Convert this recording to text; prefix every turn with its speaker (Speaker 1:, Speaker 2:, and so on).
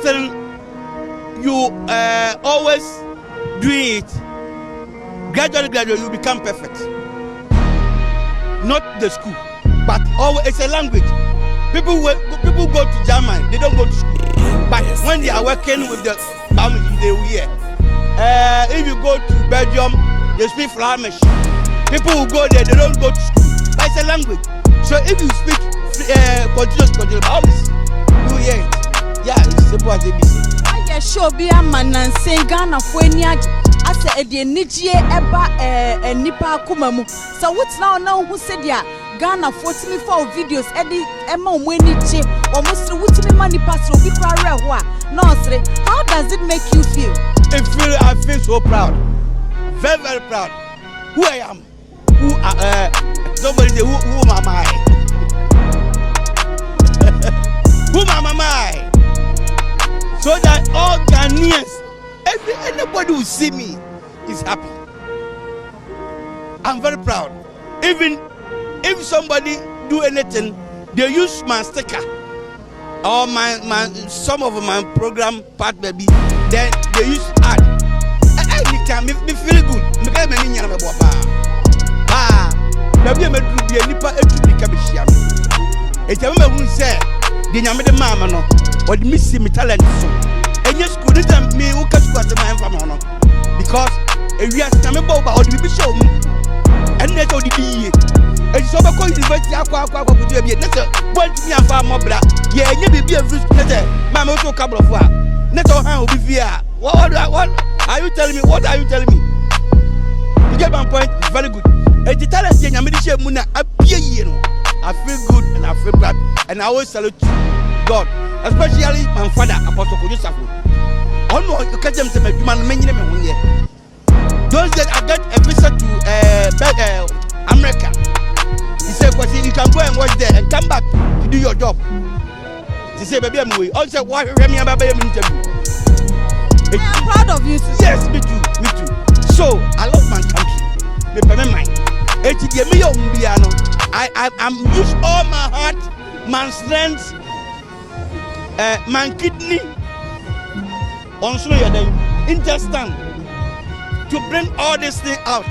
Speaker 1: until you always doing it, gradually you become perfect. Not the school, but always it's a language. People go to Germany, they don't go to school. But when they are working with the family, they will hear. If you go to Belgium, they speak Flemish. People who go there, they don't go to school. But it's a language. So if you speak continuous, always you hear it. Yeah, it's simple as ABC.
Speaker 2: I sure be a man and saying Ghana for any as a Nigie Eba Nipa Kumamu. So what's now who said ya? Ghana 44 videos Eddie Emma Wenichi or Mr. Wooten Money Pass will be Quara. No, how does it make you feel?
Speaker 1: I feel so proud. Very, very proud. Who I am. Somebody say, who am I? Who am I? So that all Ghanaians, anybody who see me is happy. I'm very proud. Even if somebody do anything, they use my sticker or some of my program part baby, then they use ad. I can me feel good. Me can me nyana me bopa. Baby me do be nipa etu bi ka be hia me. E tell me who say the nyame de mama no, or the miss me talent so. Enye school this time me who ka school at my family no. Because e wi as na me bo ba or the be show me. And net o di bi. E so be ko university akwa ko do bi. Net want me afa mo bra. Ye enye bibi every net. Mama o to ka bro fo a. Net o han obi via. What are you telling me? What are you telling me? You get my point? It's very good. And the talent is I feel good and I feel proud. And I always salute God. Especially my father, Apostle Kojusafu. Oh no, you can't say my man many those that I got a visit to America. He said, you can go and watch there and come back to do your job. He said, baby, I'm away. Also, why Remy and Baby interview?
Speaker 2: I'm proud of you too.
Speaker 1: Yes, me too. So I love my country. Me pay mine. I'm use all my heart, my strength, my kidney, on so intestine to bring all this thing out.